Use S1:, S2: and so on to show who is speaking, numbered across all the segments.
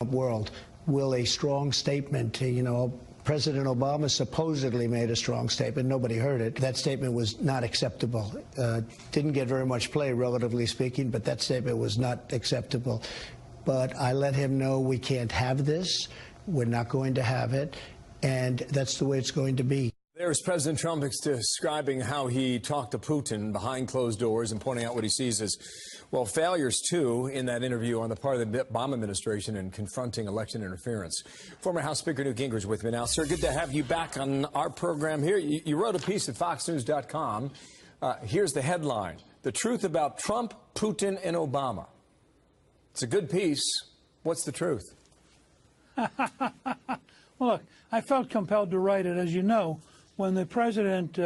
S1: world. Will a strong statement, President Obama supposedly made a strong statement. Nobody heard it. That statement was not acceptable. Didn't get very much play, relatively speaking, but that statement was not acceptable. But I let him know we can't have this. We're not going to have it. And that's the way it's going to be.
S2: There's President Trump describing how he talked to Putin behind closed doors and pointing out what he sees as, well, failures, too, in that interview on the part of the Obama administration in confronting election interference. Former House Speaker Newt Gingrich with me now. Sir, good to have you back on our program here. You wrote a piece at FoxNews.com. Here's the headline: The Truth About Trump, Putin, and Obama. It's a good piece. What's the truth?
S3: Well, look, I felt compelled to write it. As you know, when the president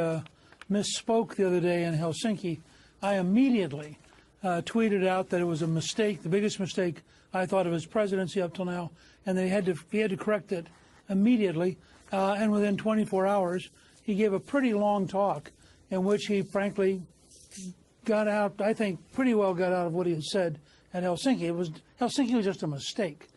S3: misspoke the other day in Helsinki, I immediately tweeted out that it was a mistake, the biggest mistake I thought of his presidency up till now, and that he had to correct it immediately. And within 24 hours, he gave a pretty long talk in which he, frankly, got out, I think, pretty well got out of what he had said at Helsinki. Helsinki was just a mistake.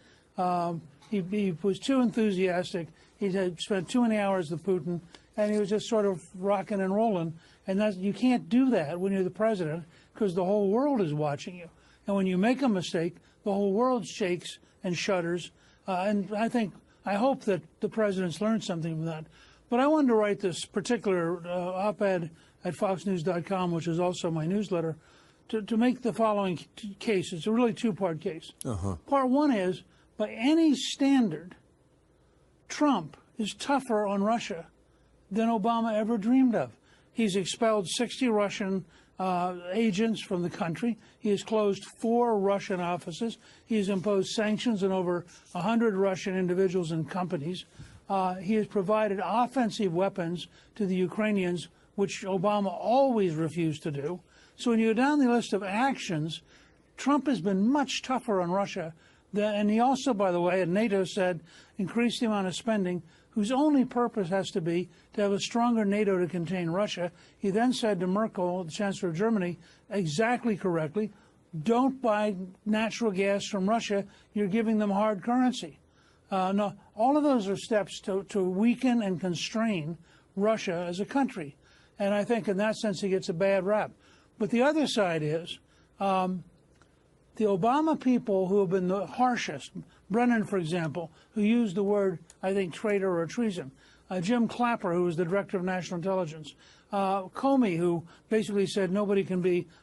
S3: He was too enthusiastic. He had spent too many hours with Putin, and he was just sort of rocking and rolling. And you can't do that when you're the president, because the whole world is watching you. And when you make a mistake, the whole world shakes and shudders. And I hope that the president's learned something from that. But I wanted to write this particular op-ed at FoxNews.com, which is also my newsletter, to make the following case. It's a really two-part case. Part one is, by any standard, Trump is tougher on Russia than Obama ever dreamed of. He's expelled 60 Russian agents from the country. He has closed 4 Russian offices. He has imposed sanctions on over 100 Russian individuals and companies. He has provided offensive weapons to the Ukrainians, which Obama always refused to do. So when you go down the list of actions, Trump has been much tougher on Russia. And he also, by the way, at NATO said, increase the amount of spending, whose only purpose has to be to have a stronger NATO to contain Russia. He then said to Merkel, the Chancellor of Germany, exactly correctly, don't buy natural gas from Russia. You're giving them hard currency. No, all of those are steps to weaken and constrain Russia as a country. And I think in that sense he gets a bad rap. But the other side is the Obama people who have been the harshest, Brennan, for example, who used the word, I think, traitor or treason, Jim Clapper, who was the director of national intelligence, Comey, who basically said nobody can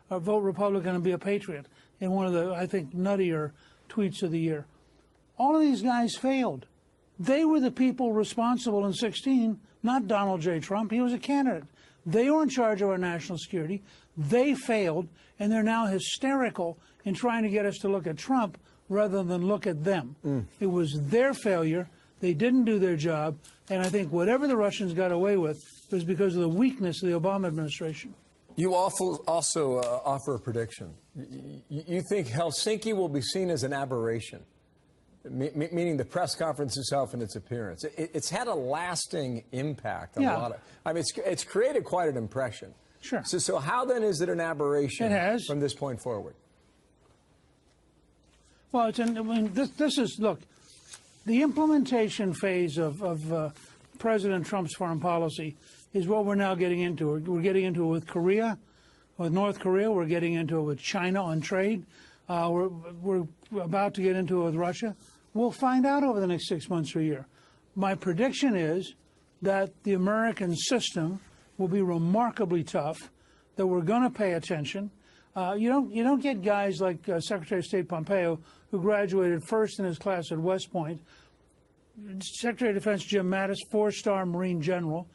S3: vote Republican and be a patriot in one of the, I think, nuttier tweets of the year. All of these guys failed. They were the people responsible in 2016, not Donald J. Trump. He was a candidate. They were in charge of our national security. They failed, and they're now hysterical in trying to get us to look at Trump rather than look at them. It was their failure. They didn't do their job. And I think whatever the Russians got away with was because of the weakness of the Obama administration.
S2: You also offer a prediction. You think Helsinki will be seen as an aberration, meaning the press conference itself and its appearance. It's had a lasting impact on a lot of, I mean, it's created quite an impression.
S3: Sure.
S2: So how then is it an aberration from this point forward?
S3: Well, this is, look, the implementation phase of President Trump's foreign policy is what we're now getting into. We're getting into it with Korea, with North Korea. We're getting into it with China on trade. We're about to get into it with Russia. We'll find out over the next 6 months or a year. My prediction is that the American system will be remarkably tough, that we're going to pay attention. You don't get guys like Secretary of State Pompeo, who graduated first in his class at West Point, Secretary of Defense Jim Mattis, 4-star Marine General,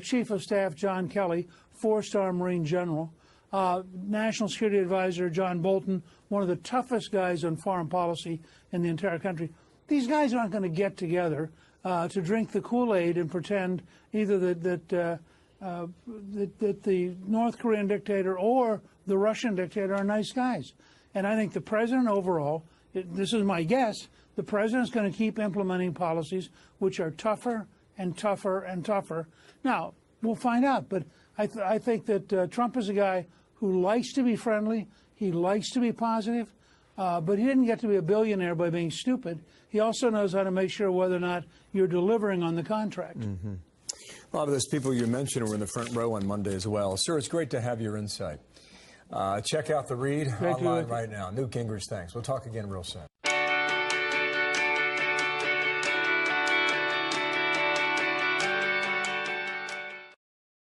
S3: Chief of Staff John Kelly, 4-star Marine General, National Security Advisor John Bolton, one of the toughest guys on foreign policy in the entire country. These guys aren't going to get together to drink the Kool-Aid and pretend either that the North Korean dictator or the Russian dictator are nice guys. And I think the president overall, this is my guess, the president's going to keep implementing policies which are tougher and tougher and tougher. Now, we'll find out. But I think that Trump is a guy who likes to be friendly. He likes to be positive. But he didn't get to be a billionaire by being stupid. He also knows how to make sure whether or not you're delivering on the contract.
S2: Mm-hmm. A lot of those people you mentioned were in the front row on Monday as well. Sir, it's great to have your insight. Check out the read online right now. Newt Gingrich, thanks. We'll talk again real soon.